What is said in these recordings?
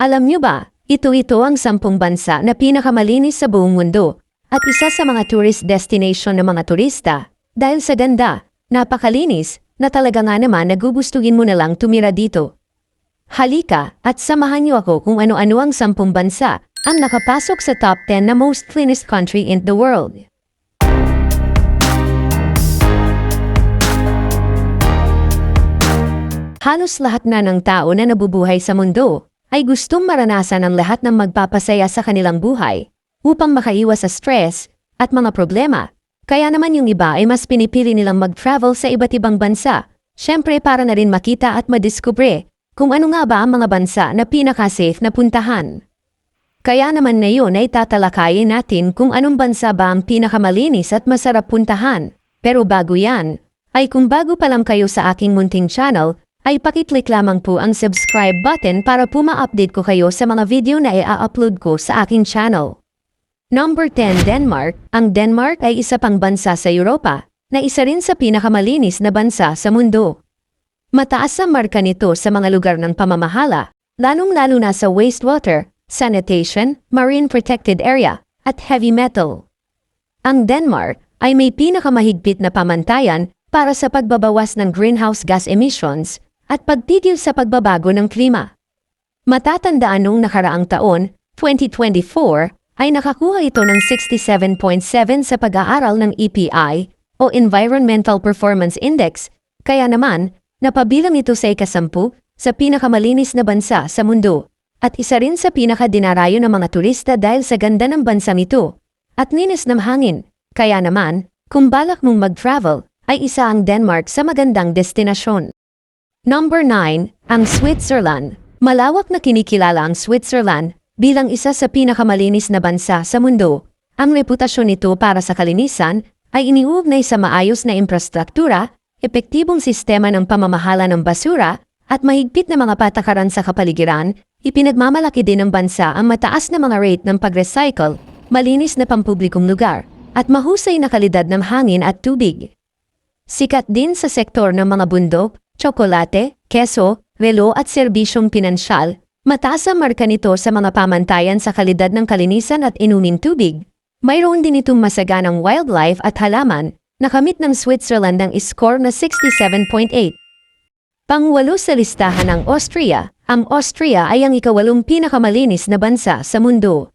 Alam nyo ba, ito ang 10 bansa na pinakamalinis sa buong mundo at isa sa mga tourist destination ng mga turista dahil sa ganda, napakalinis na talaga nga naman nagugustuhin mo na lang tumira dito. Halika at samahan niyo ako kung ano-ano ang 10 bansa ang nakapasok sa top 10 na most cleanest country in the world. Halos lahat na ng tao na nabubuhay sa mundo ay gustong maranasan ang lahat ng magpapasaya sa kanilang buhay upang makaiwas sa stress at mga problema. Kaya naman yung iba ay mas pinipili nilang mag-travel sa iba't ibang bansa, syempre para na rin makita at madiskubre kung ano nga ba ang mga bansa na pinaka-safe na puntahan. Kaya naman ngayon ay tatalakayin natin kung anong bansa ba ang pinakamalinis at masarap puntahan. Pero bago yan, ay kung bago pa lang kayo sa aking munting channel, ay pakiclick lamang po ang subscribe button para po ma-update ko kayo sa mga video na i-upload ko sa aking channel. Number 10, Denmark. Ang Denmark ay isa pang bansa sa Europa na isa rin sa pinakamalinis na bansa sa mundo. Mataas ang marka nito sa mga lugar ng pamamahala, lalong-lalo na sa wastewater, sanitation, marine protected area, at heavy metal. Ang Denmark ay may pinakamahigpit na pamantayan para sa pagbabawas ng greenhouse gas emissions at pagtigil sa pagbabago ng klima. Matatandaan noong nakaraang taon, 2024, ay nakakuha ito ng 67.7 sa pag-aaral ng EPI o Environmental Performance Index, kaya naman, napabilang ito sa ika-10 sa pinakamalinis na bansa sa mundo at isa rin sa pinakadinarayo ng mga turista dahil sa ganda ng bansang ito at linis ng hangin. Kaya naman, kung balak mong mag-travel, ay isa ang Denmark sa magandang destinasyon. Number 9, ang Switzerland. Malawak na kinikilala ang Switzerland bilang isa sa pinakamalinis na bansa sa mundo. Ang reputasyon nito para sa kalinisan ay iniuugnay sa maayos na infrastruktura, epektibong sistema ng pamamahala ng basura, at mahigpit na mga patakaran sa kapaligiran. Ipinagmamalaki din ng bansa ang mataas na mga rate ng pag-recycle, malinis na pampublikong lugar, at mahusay na kalidad ng hangin at tubig. Sikat din sa sektor ng mga bundok, tsokolate, keso, relo at serbisyong pinansyal. Mataas ang marka nito sa mga pamantayan sa kalidad ng kalinisan at inuming tubig. Mayroon din itong masaganang wildlife at halaman, nakamit ng Switzerland ang score na 67.8. Pang-8 sa listahan ng Austria. Ang Austria ay ang ika-8 pinakamalinis na bansa sa mundo.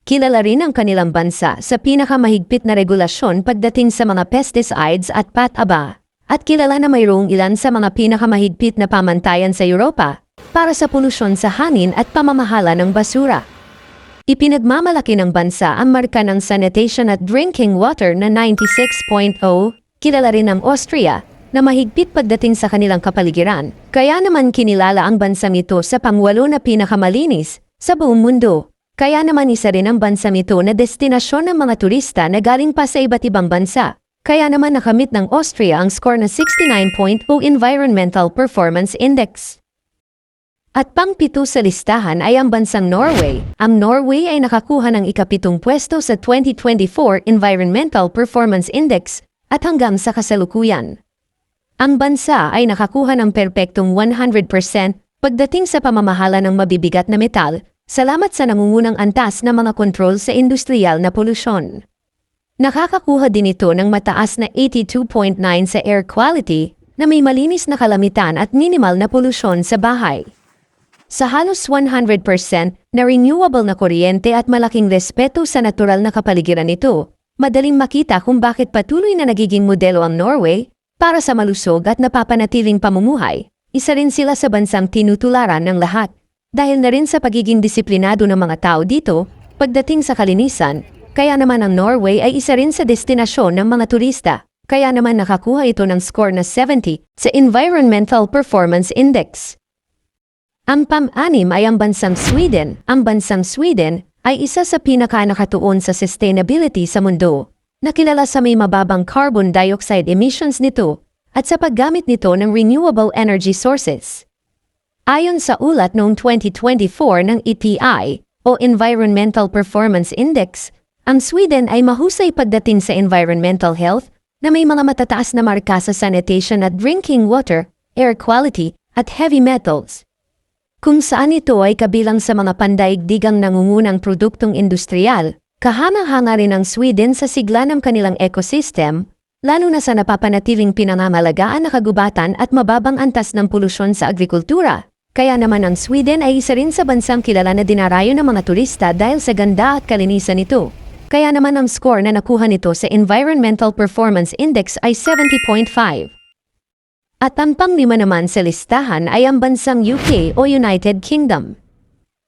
Kilala rin ang kanilang bansa sa pinakamahigpit na regulasyon pagdating sa mga pesticides at pataba, at kilala na mayroong ilan sa mga pinakamahigpit na pamantayan sa Europa para sa polusyon sa hangin at pamamahala ng basura. Ipinagmamalaki ng bansa ang marka ng sanitation at drinking water na 96.0. Kilala rin ang Austria na mahigpit pagdating sa kanilang kapaligiran, kaya naman kinilala ang bansang ito sa pang-8 na pinakamalinis sa buong mundo. Kaya naman isa rin ang bansang ito na destinasyon ng mga turista na galing pa sa iba't ibang bansa. Kaya naman nakamit ng Austria ang score na 69.0 Environmental Performance Index. At pang-7 sa listahan ay ang bansang Norway. Ang Norway ay nakakuha ng ika-7 pwesto sa 2024 Environmental Performance Index at hanggang sa kasalukuyan. Ang bansa ay nakakuha ng perpektong 100% pagdating sa pamamahala ng mabibigat na metal, salamat sa nangungunang antas na mga kontrol sa industrial na polusyon. Nakakakuha din ito ng mataas na 82.9 sa air quality na may malinis na kalamitan at minimal na polusyon sa bahay. Sa halos 100% na renewable na kuryente at malaking respeto sa natural na kapaligiran nito, madaling makita kung bakit patuloy na nagiging modelo ang Norway para sa malusog at napapanatiling pamumuhay. Isa rin sila sa bansang tinutularan ng lahat. Dahil na rin sa pagiging disiplinado ng mga tao dito, pagdating sa kalinisan, kaya naman ang Norway ay isa rin sa destinasyon ng mga turista. Kaya naman nakakuha ito ng score na 70 sa Environmental Performance Index. Ang pang-6 ay ang bansang Sweden. Ang bansang Sweden ay isa sa pinaka-nakatuon sa sustainability sa mundo, nakilala sa may mababang carbon dioxide emissions nito at sa paggamit nito ng renewable energy sources. Ayon sa ulat noong 2024 ng EPI o Environmental Performance Index, ang Sweden ay mahusay pagdating sa environmental health na may mga matataas na marka sa sanitation at drinking water, air quality, at heavy metals. kung saan ito ay kabilang sa mga pandaigdigang nangungunang produktong industrial. Kahamang-hanga rin ang Sweden sa sigla ng kanilang ecosystem, lalo na sa napapanatiling pinangangalagaan na kagubatan at mababang antas ng polusyon sa agrikultura. Kaya naman ang Sweden ay isa rin sa bansang kilala na dinarayo ng mga turista dahil sa ganda at kalinisan nito. Kaya naman ang score na nakuha nito sa Environmental Performance Index ay 70.5. At ang pang-5 naman sa listahan ay ang bansang UK o United Kingdom.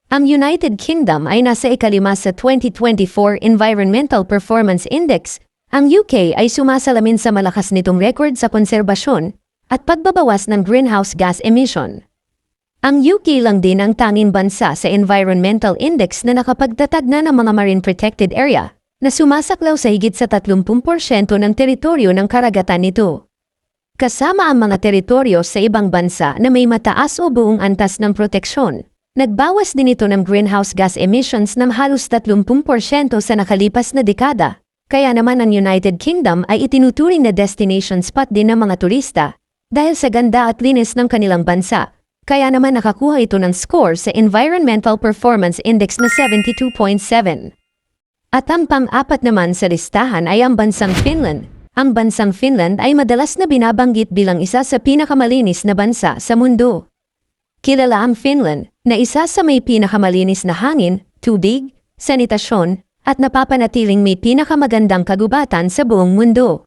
Ang United Kingdom ay nasa ika-5 sa 2024 Environmental Performance Index. Ang UK ay sumasalamin sa malakas nitong record sa konserbasyon at pagbabawas ng greenhouse gas emission. Ang UK lang din ang tanging bansa sa Environmental Index na nakapagtatag na ng mga marine protected area na sumasaklaw sa higit sa 30% ng teritoryo ng karagatan nito. Kasama ang mga teritoryo sa ibang bansa na may mataas o buong antas ng proteksyon. Nagbawas din ito ng greenhouse gas emissions ng halos 30% sa nakalipas na dekada. Kaya naman ang United Kingdom ay itinuturing na destination spot din ng mga turista dahil sa ganda at linis ng kanilang bansa. Kaya naman nakakuha ito ng score sa Environmental Performance Index na 72.7. At ang pang-4 naman sa listahan ay ang bansang Finland. Ang bansang Finland ay madalas na binabanggit bilang isa sa pinakamalinis na bansa sa mundo. Kilala ang Finland na isa sa may pinakamalinis na hangin, tubig, sanitasyon, at napapanatiling may pinakamagandang kagubatan sa buong mundo.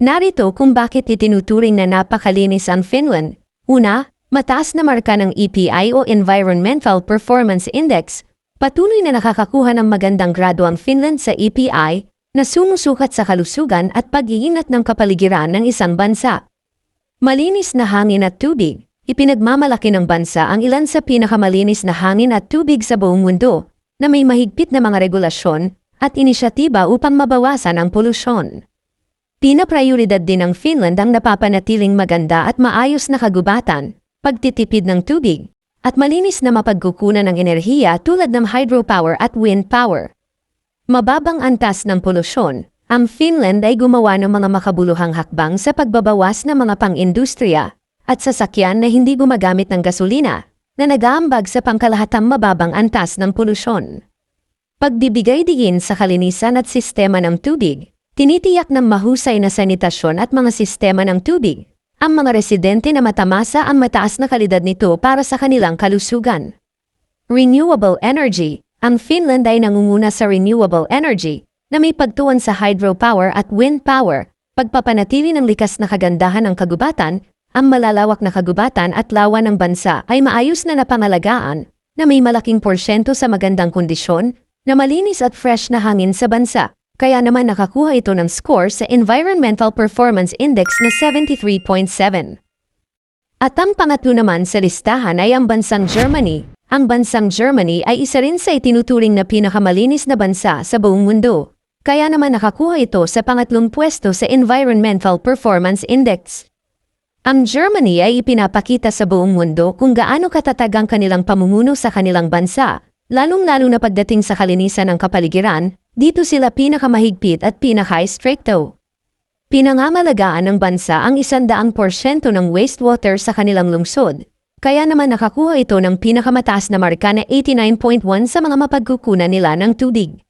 Narito kung bakit itinuturing na napakalinis ang Finland. Una, mataas na marka ng EPI o Environmental Performance Index. Patuloy na nakakakuha ng magandang grado ang Finland sa EPI na sumusukat sa kalusugan at pag-iingat ng kapaligiran ng isang bansa. Malinis na hangin at tubig. Ipinagmamalaki ng bansa ang ilan sa pinakamalinis na hangin at tubig sa buong mundo na may mahigpit na mga regulasyon at inisyatiba upang mabawasan ang polusyon. Pinaprioridad din ng Finland ang napapanatiling maganda at maayos na kagubatan, pagtitipid ng tubig, at malinis na mapagkukunan ng enerhiya tulad ng hydropower at wind power. Mababang antas ng polusyon, ang Finland ay gumawa ng mga makabuluhang hakbang sa pagbabawas ng mga pang-industriya at sasakyan na hindi gumagamit ng gasolina na nag-aambag sa pangkalahatang mababang antas ng polusyon. Pagbibigay diin sa kalinisan at sistema ng tubig, tinitiyak ng mahusay na sanitasyon at mga sistema ng tubig, ang mga residente na matamasa ang mataas na kalidad nito para sa kanilang kalusugan. Renewable energy. Ang Finland ay nangunguna sa renewable energy na may pagtuon sa hydropower at wind power, pagpapanatili ng likas na kagandahan ng kagubatan. Ang malalawak na kagubatan at lawa ng bansa ay maayos na napangalagaan na may malaking porsyento sa magandang kondisyon na malinis at fresh na hangin sa bansa. Kaya naman nakakuha ito ng score sa Environmental Performance Index na 73.7. At ang pangatlo naman sa listahan ay ang bansang Germany. Ang bansang Germany ay isa rin sa itinuturing na pinakamalinis na bansa sa buong mundo. Kaya naman nakakuha ito sa pangatlong pwesto sa Environmental Performance Index. Ang Germany ay ipinapakita sa buong mundo kung gaano katatag ang kanilang pamumuno sa kanilang bansa, lalong-lalo na pagdating sa kalinisan ng kapaligiran, dito sila pinakamahigpit at pinaka-stricto. Pinangangalagaan ng bansa ang 100% ng wastewater sa kanilang lungsod, kaya naman nakakuha ito ng pinakamataas na marka na 89.1 sa mga mapagkukunan nila ng tubig.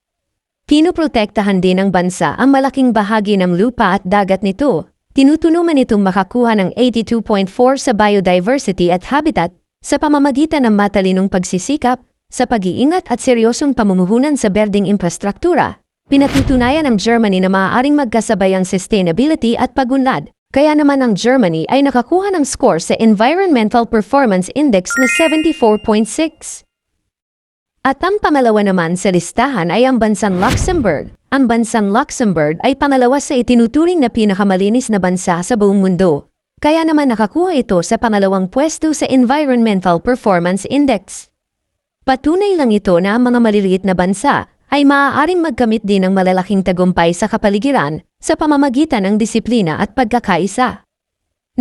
Pinoprotektahan din ng bansa ang malaking bahagi ng lupa at dagat nito. Tinutunuman itong makakuha ng 82.4 sa biodiversity at habitat sa pamamagitan ng matalinong pagsisikap, sa pag-iingat at seryosong pamumuhunan sa berdeng infrastruktura. Pinatutunayan ng Germany na maaaring magkasabay ang sustainability at pagunlad. Kaya naman ang Germany ay nakakuha ng score sa Environmental Performance Index na 74.6. At ang pangalawa naman sa listahan ay ang bansang Luxembourg. Ang bansang Luxembourg ay pangalawa sa itinuturing na pinakamalinis na bansa sa buong mundo. Kaya naman nakakuha ito sa pangalawang pwesto sa Environmental Performance Index. Patunay lang ito na ang mga maliliit na bansa ay maaaring magkamit din ng malalaking tagumpay sa kapaligiran sa pamamagitan ng disiplina at pagkakaisa.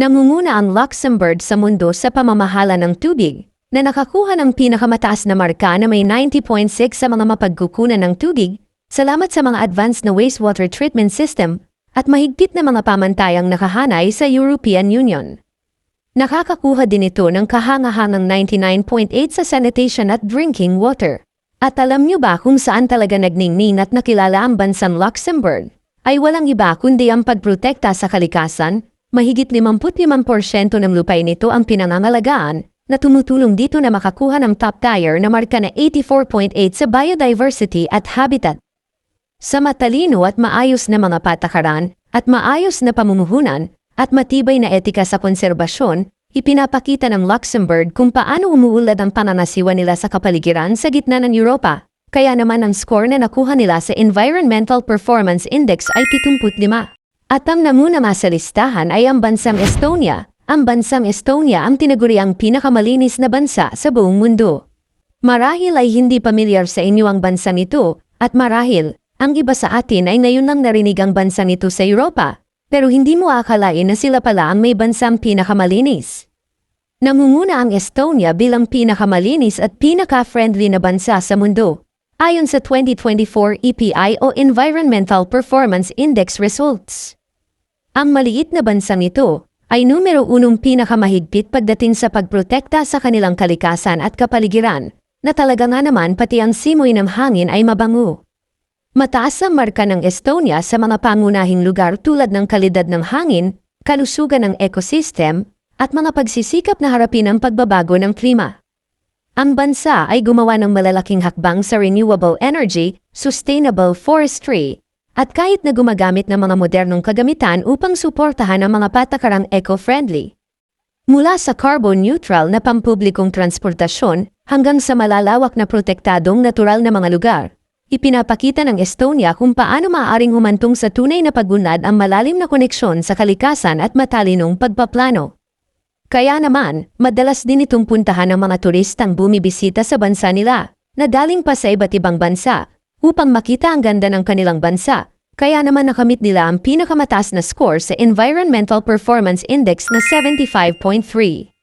Nangunguna ang Luxembourg sa mundo sa pamamahala ng tubig, na nakakuha ng pinakamataas na marka na may 90.6 sa mga mapagkukunan ng tubig, salamat sa mga advanced na wastewater treatment system at mahigpit na mga pamantayang nakahanay sa European Union. Nakakakuha din ito ng kahangahangang 99.8 sa sanitation at drinking water. At alam nyo ba kung saan talaga nagningning at nakilala ang bansang Luxembourg? Ay walang iba kundi ang pagprotekta sa kalikasan. Mahigit 55% ng lupain nito ang pinangangalagaan na tumutulong dito na makakuha ng top tier na marka na 84.8 sa biodiversity at habitat. Sa matalino at maayos na mga patakaran at maayos na pamumuhunan at matibay na etika sa konserbasyon, ipinapakita ng Luxembourg kung paano umuulad ang pananasiwa nila sa kapaligiran sa gitna ng Europa. Kaya naman ang score na nakuha nila sa Environmental Performance Index ay 75. At ang namuna sa listahan ay ang bansang Estonia. Ang bansang Estonia ang tinaguriang pinakamalinis na bansa sa buong mundo. Marahil ay hindi pamilyar sa inyo ang bansang ito, at marahil, ang iba sa atin ay ngayon lang narinig ang bansang ito sa Europa. Pero hindi mo akalain na sila pala ang may bansang pinakamalinis. Nangunguna ang Estonia bilang pinakamalinis at pinaka-friendly na bansa sa mundo, ayon sa 2024 EPI o Environmental Performance Index results. Ang maliit na bansang ito ay numero 1 pinakamahigpit pagdating sa pagprotekta sa kanilang kalikasan at kapaligiran, na talaga nga naman pati ang simoy ng hangin ay mabango. Mataas ang marka ng Estonia sa mga pangunahing lugar tulad ng kalidad ng hangin, kalusugan ng ecosystem, at mga pagsisikap na harapin ang pagbabago ng klima. Ang bansa ay gumawa ng malalaking hakbang sa renewable energy, sustainable forestry, at kahit na gumagamit ng mga modernong kagamitan upang suportahan ang mga patakarang eco-friendly. Mula sa carbon-neutral na pampublikong transportasyon hanggang sa malalawak na protektadong natural na mga lugar, ipinapakita ng Estonia kung paano maaaring humantong sa tunay na pagunlad ang malalim na koneksyon sa kalikasan at matalinong pagpaplano. Kaya naman, madalas din itong puntahan ng mga turistang bumibisita sa bansa nila, na daling pa sa iba't ibang bansa, upang makita ang ganda ng kanilang bansa. Kaya naman nakamit nila ang pinakamataas na score sa Environmental Performance Index na 75.3.